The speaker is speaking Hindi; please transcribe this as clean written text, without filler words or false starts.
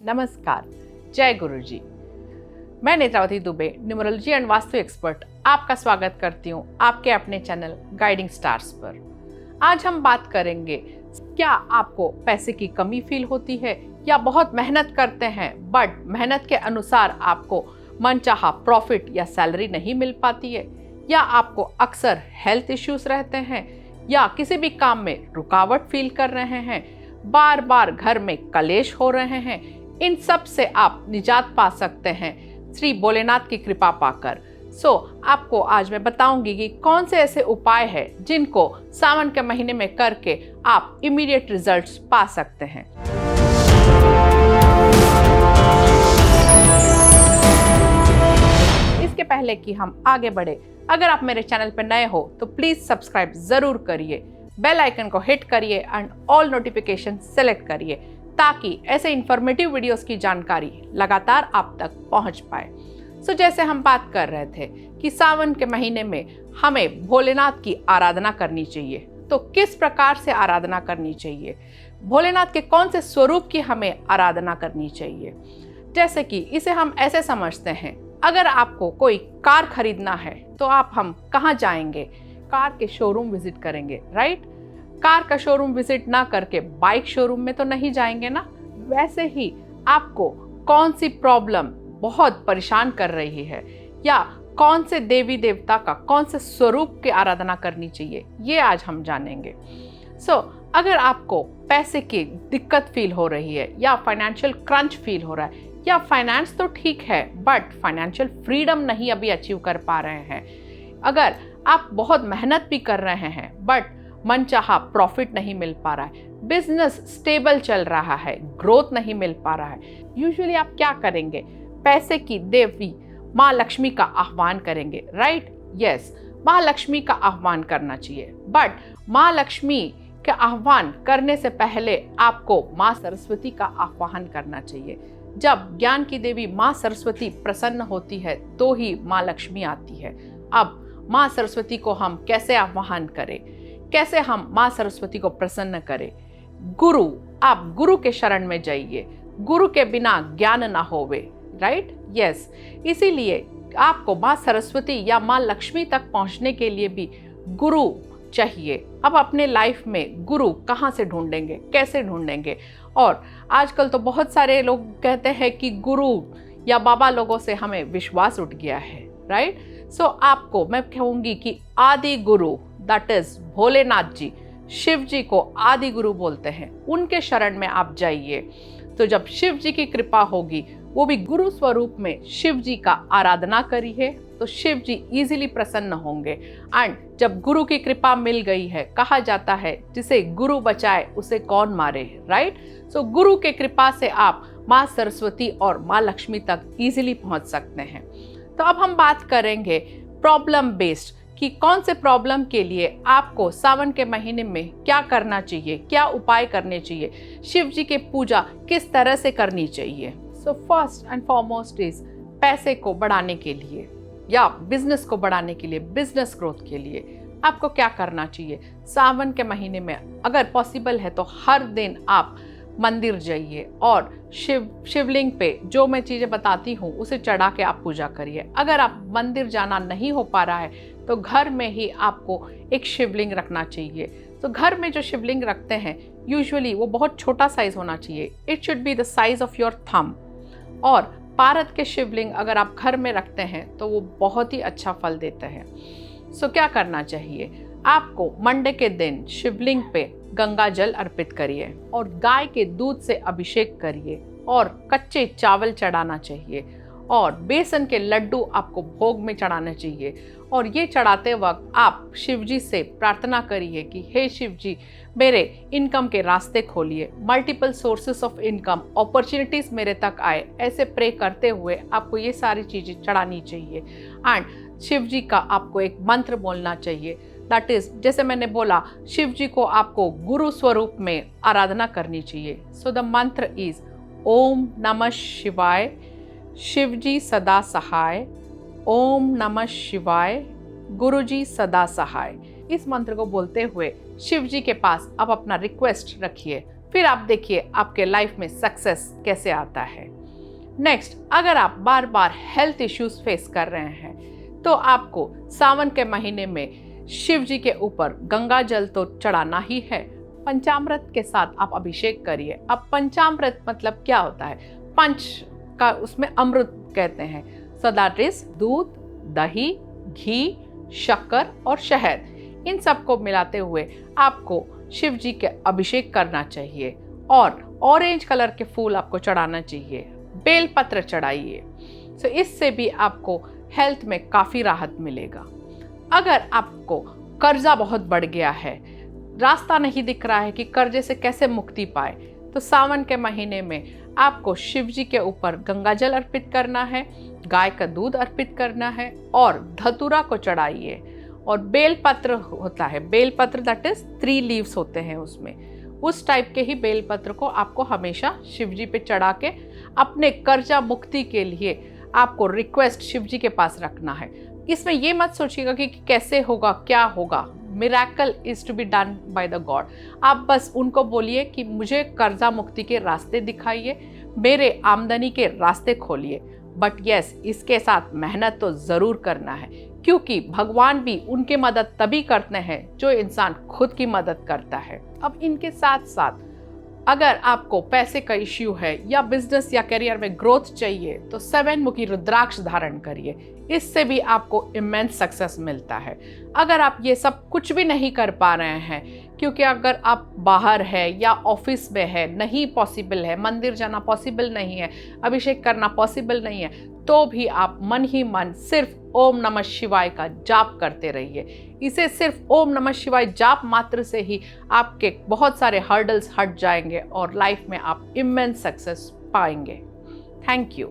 नमस्कार, जय गुरु जी। मैं Netravati Dubey, numerology and vastu expert, आपका स्वागत करती हूँ आपके अपने चैनल गाइडिंग स्टार्स पर। आज हम बात करेंगे, क्या आपको पैसे की कमी फील होती है या बहुत मेहनत करते हैं बट मेहनत के अनुसार आपको मनचाहा प्रॉफिट या सैलरी नहीं मिल पाती है, या आपको अक्सर हेल्थ इश्यूज रहते हैं या किसी भी काम में रुकावट फील कर रहे हैं, बार बार घर में कलेश हो रहे हैं। इन सब से आप निजात पा सकते हैं श्री भोलेनाथ की कृपा पाकर। आपको आज मैं बताऊंगी कि कौन से ऐसे उपाय हैं जिनको सावन के महीने में करके आप इमीडिएट रिजल्ट्स पा सकते हैं। इसके पहले कि हम आगे बढ़े, अगर आप मेरे चैनल पर नए हो तो प्लीज सब्सक्राइब जरूर करिए, बेल आइकन को हिट करिए एंड ऑल नोटिफिकेशन सेलेक्ट करिए ताकि ऐसे इंफॉर्मेटिव वीडियोस की जानकारी लगातार आप तक पहुंच पाए। जैसे हम बात कर रहे थे कि सावन के महीने में हमें भोलेनाथ की आराधना करनी चाहिए, तो किस प्रकार से आराधना करनी चाहिए, भोलेनाथ के कौन से स्वरूप की हमें आराधना करनी चाहिए। जैसे कि इसे हम ऐसे समझते हैं, अगर आपको कोई कार खरीदना है तो हम कहाँ जाएंगे? कार के शोरूम विजिट करेंगे, राइट? कार का शोरूम विजिट ना करके बाइक शोरूम में तो नहीं जाएंगे ना। वैसे ही आपको कौन सी प्रॉब्लम बहुत परेशान कर रही है या कौन से देवी देवता का कौन से स्वरूप की आराधना करनी चाहिए, ये आज हम जानेंगे। अगर आपको पैसे की दिक्कत फील हो रही है या फाइनेंशियल क्रंच फील हो रहा है, या फाइनेंस तो ठीक है बट फाइनेंशियल फ्रीडम नहीं अभी अचीव कर पा रहे हैं, अगर आप बहुत मेहनत भी कर रहे हैं बट मनचाहा प्रॉफिट नहीं मिल पा रहा है, बिजनेस स्टेबल चल रहा है, ग्रोथ नहीं मिल पा रहा है, यूजुअली आप क्या करेंगे? पैसे की देवी माँ लक्ष्मी का आह्वान करेंगे, राइट? यस, माँ लक्ष्मी का आह्वान करना चाहिए, बट माँ लक्ष्मी के आह्वान करने से पहले आपको माँ सरस्वती का आह्वान करना चाहिए। जब ज्ञान की देवी माँ सरस्वती प्रसन्न होती है तो ही माँ लक्ष्मी आती है। अब माँ सरस्वती को हम कैसे आह्वान करें, कैसे हम माँ सरस्वती को प्रसन्न करें? गुरु, आप गुरु के शरण में जाइए, गुरु के बिना ज्ञान ना होवे, राइट? यस, इसीलिए आपको माँ सरस्वती या माँ लक्ष्मी तक पहुंचने के लिए भी गुरु चाहिए। अब अपने लाइफ में गुरु कहाँ से ढूंढेंगे, कैसे ढूंढेंगे? और आजकल तो बहुत सारे लोग कहते हैं कि गुरु या बाबा लोगों से हमें विश्वास उठ गया है, राइट? आपको मैं कहूंगी कि आदि गुरु, दैट इज भोलेनाथ जी, शिव जी को आदि गुरु बोलते हैं, उनके शरण में आप जाइए। तो जब शिव जी की कृपा होगी, वो भी गुरु स्वरूप में शिव जी का आराधना करिए, तो शिव जी इजीली प्रसन्न होंगे। एंड जब गुरु की कृपा मिल गई है, कहा जाता है जिसे गुरु बचाए उसे कौन मारे, राइट? गुरु के कृपा से आप माँ सरस्वती और माँ लक्ष्मी तक इजीली पहुंच सकते हैं। तो अब हम बात करेंगे प्रॉब्लम बेस्ड कि कौन से प्रॉब्लम के लिए आपको सावन के महीने में क्या करना चाहिए, क्या उपाय करने चाहिए, शिव जी की पूजा किस तरह से करनी चाहिए। फर्स्ट एंड फॉरमोस्ट इज पैसे को बढ़ाने के लिए या बिजनेस को बढ़ाने के लिए, बिजनेस ग्रोथ के लिए आपको क्या करना चाहिए? सावन के महीने में अगर पॉसिबल है तो हर दिन आप मंदिर जाइए और शिवलिंग पे जो मैं चीज़ें बताती हूँ उसे चढ़ा के आप पूजा करिए। अगर आप मंदिर जाना नहीं हो पा रहा है तो घर में ही आपको एक शिवलिंग रखना चाहिए। तो घर में जो शिवलिंग रखते हैं यूजुअली वो बहुत छोटा साइज होना चाहिए, it should be the size of your thumb. और पारद के शिवलिंग अगर आप घर में रखते हैं तो वो बहुत ही अच्छा फल देते हैं। क्या करना चाहिए? आपको मंडे के दिन शिवलिंग पे गंगा जल अर्पित करिए और गाय के दूध से अभिषेक करिए और कच्चे चावल चढ़ाना चाहिए और बेसन के लड्डू आपको भोग में चढ़ाना चाहिए। और ये चढ़ाते वक्त आप शिव जी से प्रार्थना करिए कि हे शिव जी, मेरे इनकम के रास्ते खोलिए, multiple sources of income opportunities मेरे तक आए। ऐसे प्रे करते हुए आपको ये सारी चीज़ें चढ़ानी चाहिए। एंड शिव जी का आपको एक मंत्र बोलना चाहिए, दैट इज, जैसे मैंने बोला, शिव जी को आपको गुरु स्वरूप में आराधना करनी चाहिए। द मंत्र इज ओम नमः शिवाय, शिव जी सदा सहाय, ओम नमः शिवाय, गुरु जी सदा सहाय। इस मंत्र को बोलते हुए शिव जी के पास आप अपना रिक्वेस्ट रखिए, फिर आप देखिए आपके लाइफ में सक्सेस कैसे आता है। नेक्स्ट, अगर आप बार बार हेल्थ इश्यूज फेस कर रहे हैं तो आपको सावन के महीने में शिव जी के ऊपर गंगा जल तो चढ़ाना ही है। पंचामृत के साथ आप अभिषेक करिए। अब पंचामृत मतलब क्या होता है? पंच का उसमें अमृत कहते हैं। सो दैट इज दूध, दही, घी, शक्कर और शहद। इन सबको मिलाते हुए आपको शिव जी के अभिषेक करना चाहिए और ऑरेंज कलर के फूल आपको चढ़ाना चाहिए। बेल पत्र चढ़ाइए। सो इससे भी आपको हेल्थ में काफ़ी राहत मिलेगा। अगर आपको कर्जा बहुत बढ़ गया है, रास्ता नहीं दिख रहा है कि कर्जे से कैसे मुक्ति पाए, तो सावन के महीने में आपको शिव जी के ऊपर गंगा जल अर्पित करना है, गाय का दूध अर्पित करना है और धतूरा को चढ़ाइए। और बेल पत्र होता है, बेल पत्र दैट इज 3 लीव्स होते हैं उसमें, उस टाइप के ही बेल पत्र को आपको हमेशा शिव जी पे चढ़ा के अपने कर्जा मुक्ति के लिए आपको रिक्वेस्ट शिव जी के पास रखना है। इसमें ये मत सोचिएगा कि कैसे होगा, क्या होगा। Miracle is to be done by the god. आप बस उनको बोलिए कि मुझे कर्जा मुक्ति के रास्ते दिखाइए, मेरे आमदनी के रास्ते खोलिए। बट यस, इसके साथ मेहनत तो ज़रूर करना है, क्योंकि भगवान भी उनकी मदद तभी करते हैं जो इंसान खुद की मदद करता है। अब इनके साथ साथ अगर आपको पैसे का इश्यू है या बिजनेस या करियर में ग्रोथ चाहिए तो 7 मुखी रुद्राक्ष धारण करिए। इससे भी आपको इमेंस सक्सेस मिलता है। अगर आप ये सब कुछ भी नहीं कर पा रहे हैं, क्योंकि अगर आप बाहर है या ऑफिस में है, नहीं पॉसिबल है, मंदिर जाना पॉसिबल नहीं है, अभिषेक करना पॉसिबल नहीं है, तो भी आप मन ही मन सिर्फ ओम नमः शिवाय का जाप करते रहिए। इसे सिर्फ ओम नमः शिवाय जाप मात्र से ही आपके बहुत सारे हर्डल्स हट जाएंगे और लाइफ में आप इमेंस सक्सेस पाएंगे। Thank you.